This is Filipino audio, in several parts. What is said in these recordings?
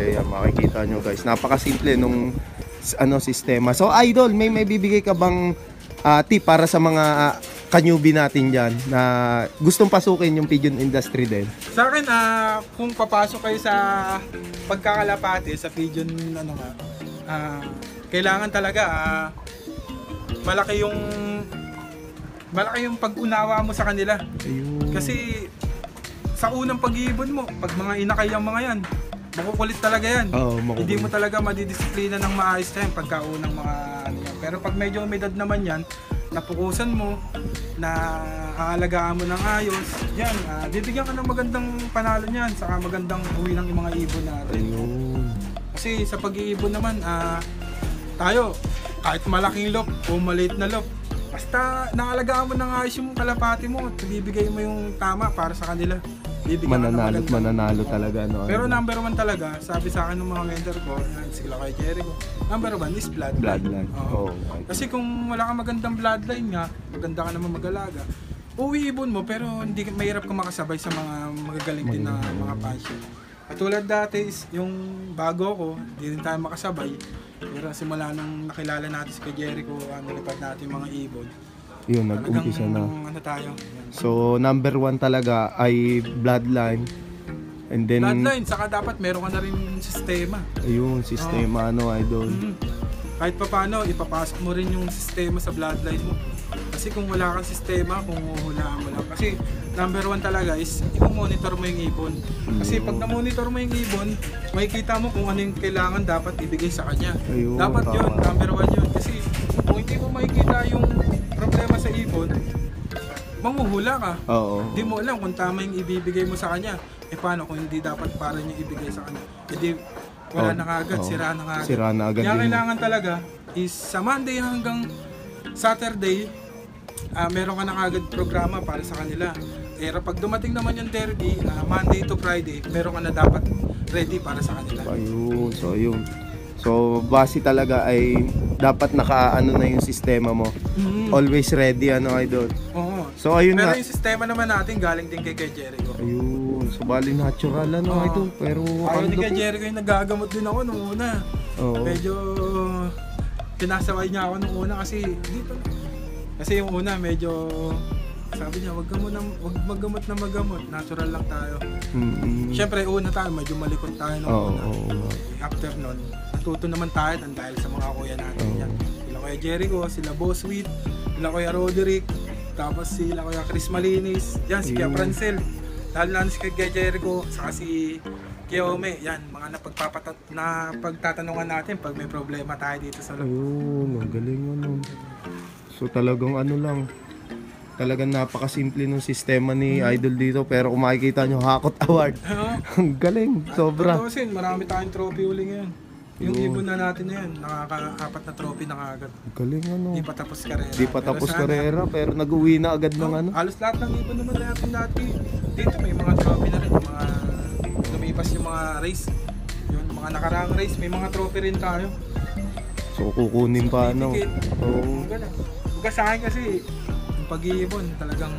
Ayan, makikita nyo guys. Napakasimple nung sistema. So Idol, may bibigay ka bang tip para sa mga ka-newbie natin dyan na gustong pasukin yung pigeon industry din? Sa akin, kung papasok kayo sa pagkakalapate sa pigeon, kailangan talaga malaki yung pag-unawa mo sa kanila. Ayun. Kasi sa unang pag-iibon mo, pag mga inakay ang mga yan, makukulit talaga yan. Hindi mo talaga madidisiplina ng maayos na yan pagkaunang mga yan. Pero pag medyo umidad naman yan, napukusan mo, na aalagaan mo ng ayos, yan, bibigyan ka ng magandang panalo niyan, saka magandang uwi ng mga ibon natin. Ayun. Kasi sa pag-iibon naman, tayo, kahit malaking lop o maliit na lop, basta naalagaan mo ng ayos yung kalapati mo at bibigay mo yung tama para sa kanila. Mananalo talaga, no? Pero number one talaga, sabi sa akin ng mga mentor ko, sila kay Jericho, number one is bloodline. Kasi kung wala kang magandang bloodline nga, maganda ka naman mag-alaga, uwi-ibon mo pero hindi mahirap ka makasabay sa mga magagaling din na mga passion. Katulad dati is yung bago ko, hindi rin tayo makasabay. Pero simula nang nakilala natin si kay Jericho, nalipad natin mga ibon. Yun, nag-umpisa na. Tayo. So, number one talaga ay bloodline. And then, bloodline, saka dapat meron ka na rin sistema. Ayun, sistema, Idol. Kahit pa paano, ipapasok mo rin yung sistema sa bloodline mo. Kasi kung wala kang sistema, kung uhulaan mo lang. Kasi number one talaga is, i-monitor mo yung ibon. Kasi pag na-monitor mo yung ibon, makikita mo kung ano yung kailangan dapat ibigay sa kanya. Ayun, dapat yun, number one yun. Kasi kung hindi mo makikita yung problema sa ibon, manghuhula ka. Hindi mo alam kung tama yung ibibigay mo sa kanya. Paano kung hindi dapat para niya ibigay sa kanya? Hindi, wala na kagad, sira na kagad. Kaya kailangan talaga is sa Monday hanggang Saturday, meron ka na kagad programa para sa kanila. Pero pag dumating naman yung derby, Monday to Friday, meron ka na dapat ready para sa kanila. Ayun. So, base talaga ay dapat naka na yung sistema mo. Always ready, Idol. Oo. So, ayun pero nga. Yung sistema naman natin galing din kay Jericho. Ayun. So, bali natural, Idol. Pero, ayaw ni kay Jericho yung nagagamot din ako nung una. Medyo pinasaway niya ako nung una kasi dito. Kasi yung una medyo sabi niya, wag maggamot na magamot, natural lang tayo. Siyempre una tayo, medyo malikot tayo nung una. After nun, natuto naman tayo dahil sa mga kuya natin yan. Sila Kuya Jericho, sila Boss Sweet, sila Kuya Roderick, tapos sila Kuya Chris Malinis, yan si Kuya Francel. Dahil na si Kuya Jericho, saka si Kuya Ome, yan, mga napagtatanungan natin pag may problema tayo dito sa loob. Ayun, ang galing So talagang talagang napakasimple ng sistema ni Idol dito, pero kung makikita nyo, Hakot Award. Ang galing, sobra. Kasi marami tayong trophy uli ngayon. Yung ibon na natin na yan, nakaka-4 na trophy na kagad. Galing Di pa tapos karera. Di pa tapos karera, pero nag-uwi na agad ng Halos lahat ng ibon naman natin dito may mga trophy na rin. Mga lumipas yung mga race. Yung mga nakaraang race, may mga trophy rin tayo. So kukunin pa Buka sa akin kasi, yung pag-iibon talagang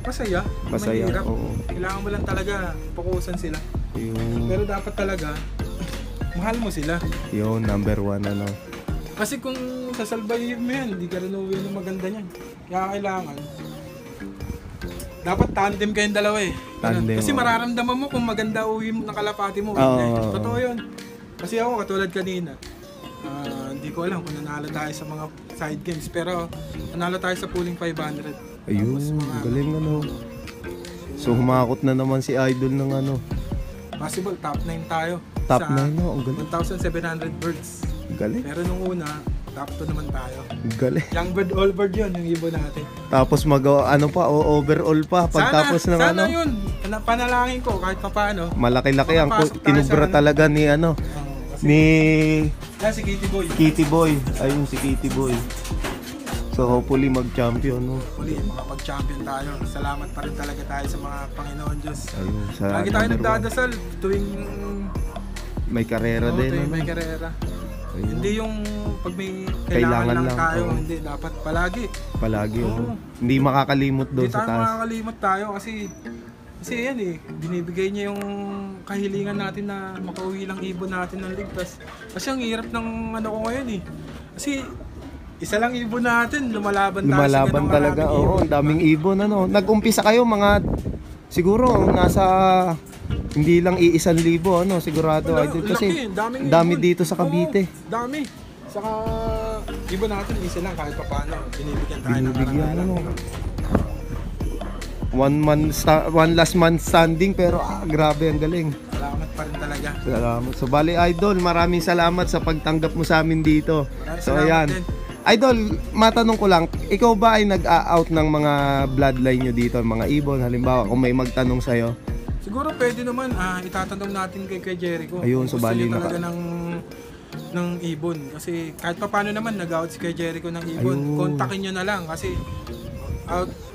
masaya. Mahirap. Kailangan mo lang talaga fokusan sila. Pero dapat talaga mahal mo sila. Yun, number one Kasi kung sasalbayin mo yan, hindi ka rin uwi ng maganda niyan. Kaya kailangan dapat tandem kayong dalawa Tandem. Kasi mararamdaman mo kung maganda uwi mo ng kalapati mo. Totoo yun. Kasi ako katulad kanina, hindi ko alam kung nanalo tayo sa mga side games, pero nanalo tayo sa pooling 500. Ayun, galing So humakot na naman si Idol ng Possible, top 9 tayo. Top 9 ang galing. 1,700 birds. Galing. Pero nung una, top 2 naman tayo. Galing. Young bird, all bird yun, yung ibon natin. Tapos overall pa pagtapos ng Sana yun, panalangin ko kahit pa paano. Malaki-laki ang tinubra talaga ni ni si Kitty Boy. Kitty Boy. Ayun si Kitty Boy. So hopefully mag-champion, Hopefully makapag-champion tayo. Salamat pa rin talaga tayo sa mga Panginoon Diyos. Ayun, lagi tayo nagdadasal tuwing may karera din. Tuwing may karera. Ayun. Hindi yung pag may kailangan lang tayo, hindi dapat palagi. Hindi makakalimot doon sa taas. Hindi tayo makakalimot tayo kasi Kasi yan eh, binibigay niya yung kahilingan natin na makauwi lang ibon natin ng ligtas. Kasi ang hirap ng ano ko ngayon eh. Kasi isa lang ibon natin, lumalaban tayo sa ganung talaga. maraming Oo, ibon. ang daming ibon ano. Nag-umpisa kayo mga siguro nasa hindi lang iisang libo ano, sigurado Wala, idol laki, kasi daming dami ibon. dito sa Cavite. Oo, dami. Saka ibon natin isa lang kahit pa paano binibigyan tayo ng Binibigyan karangalan. ano. One last man standing pero grabe ang galing. Salamat pa rin talaga. Salamat. So bali idol, maraming salamat sa pagtanggap mo sa amin dito. Maraming So salamat ayan. din. Idol, matanong ko lang, ikaw ba ay nag-out ng mga bloodline nyo dito, mga ibon? Halimbawa, kung may magtanong sa'yo. Siguro pwede naman itatanong natin kay Jericho. Ayun, so Gusto bali niya na talaga ng ibon kasi kahit pa paano naman nag-out si kay Jericho ng ibon. Ayun. Kontakin niyo na lang kasi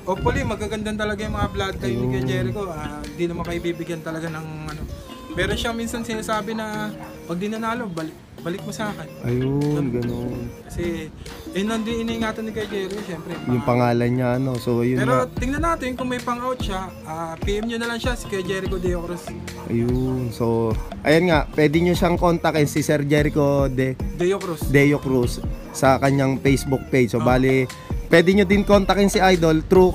hopefully magagandang talaga yung mga bloodline ni kay Jericho. Hindi naman kayo bibigyan talaga ng ano. Meron siya minsan sinasabi na pag di nanalo, balik mo sa akin. Ayun, ganun. Kasi nandun iniingatan ni kay Jericho, syempre. Yung pangalan niya, ano. So, yun Pero nga. tingnan natin kung may pang-out siya, PM nyo na lang siya si kay Jericho Deo Cruz. Ayun. So, ayan nga, pwede nyo siyang kontakin si Sir Jericho Deo Cruz sa kanyang Facebook page. So, bali, pwede nyo din kontakin si Idol through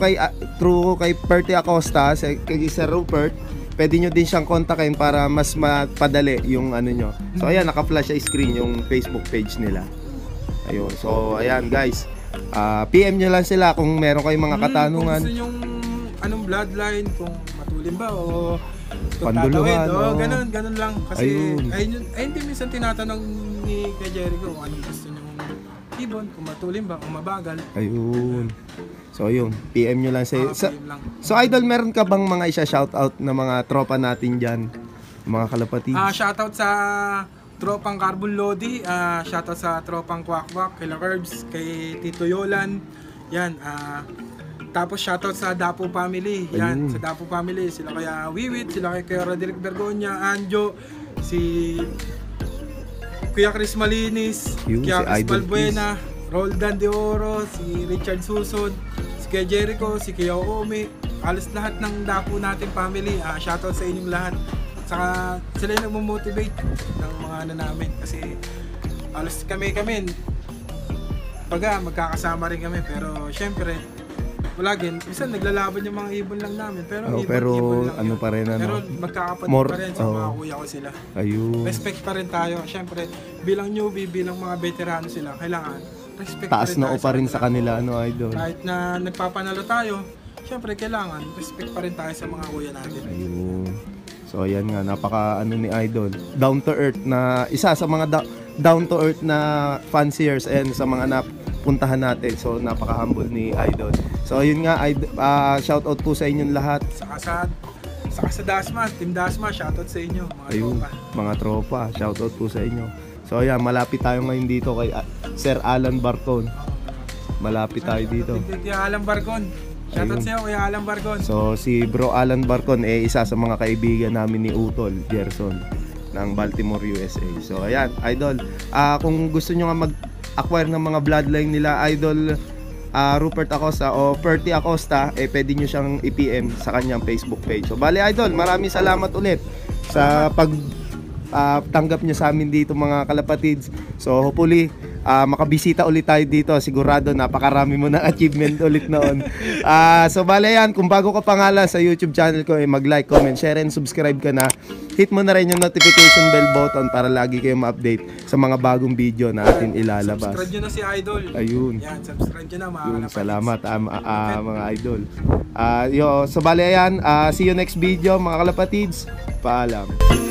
kay Perty Acosta, kay Sir Rupert. Pwede nyo din siyang kontakin para mas mapadali yung ano nyo. So, ayan, naka-flash sa screen yung Facebook page nila. Ayun. So, ayan guys. PM nyo lang sila kung meron kayong mga katanungan. Kung gusto nyong anong bloodline, kung matulin ba o kung Panduluhan, tatawid, oo. ganun lang. Kasi hindi minsan tinatanong ni kay Jericho kung anong gusto nyong ibon, kung matulin ba o mabagal. Ayun. So, ayun. PM nyo lang sa... PM lang. So, Idol, meron ka bang mga isa-shoutout na mga tropa natin dyan? Mga kalapatids? Shoutout sa tropang Carbon Lodi, shoutout sa tropang Kwak-Kwak, kay Curbs, kay Tito Yolan. Yan, tapos shoutout sa Dapo Family. Yan, sa Dapo Family, sila kaya Wiwit, sila kay Roderick Bergonya, Anjo, si Kuya Chris Malinis, Yun, Kuya si Chris Idol Balbuena, Roldan De Oro, si Richard Suson, si Kuya Jericho, si Kuya Omi, halos lahat ng Dapo natin family. Shoutout sa inyong lahat. Saka sila yung nagmo-motivate ng mga ano namin kasi halos kami magkakasama rin kami pero syempre wala din, minsan naglalaban yung mga ibon lang namin pero ibon lang ano yun. pa rin ano? Pero magkakapatid More, pa rin sa mga kuya ko sila. Ayun. Respect pa rin tayo. Syempre bilang newbie, bilang mga veterano sila, kailangan respect Taas pa rin na tayo pa rin kanila. sa kanila, ano, Idol? Kahit na nagpapanalo tayo, syempre kailangan respect pa rin tayo sa mga kuya natin. Ayun. So ayan nga, napaka ano ni Idol, down to earth na isa sa mga down to earth na fanciers and sa mga napuntahan natin. So napaka humble ni Idol. So ayun nga, shout out po sa inyong lahat. Saka sa Dasma, Team Dasma, shoutout sa inyo mga Ayun, tropa. mga tropa, shout out po sa inyo. So ayan, malapit tayo ngayon dito kay Sir Alan Barcon. Malapit tayo dito. Kuya Alan Barcon. Shoutout Ayun. sa iyo, Kuya Alan Barcon. So si Bro Alan Barcon isa sa mga kaibigan namin ni Utol Gerson ng Baltimore, USA. So ayan, Idol, kung gusto nyo nga mag-acquire ng mga bloodline nila, Idol Rupert Acosta o Perty Acosta, pwede nyo siyang i-PM sa kanyang Facebook page. So bali Idol, maraming salamat ulit sa tanggap nyo sa amin dito mga kalapatids. So hopefully makabisita ulit tayo dito. Sigurado napakarami mo ng achievement ulit noon. So bale yan, kung bago ka pangalan sa YouTube channel ko, mag-like, comment, share, and subscribe ka na. Hit mo na rin yung notification bell button para lagi kayo ma-update sa mga bagong video na atin ilalabas. Subscribe nyo na si Idol. Ayun. Yan, subscribe nyo na mga Yun, kalapatids. salamat mga idol. So bale yan, see you next video mga kalapatids. Paalam.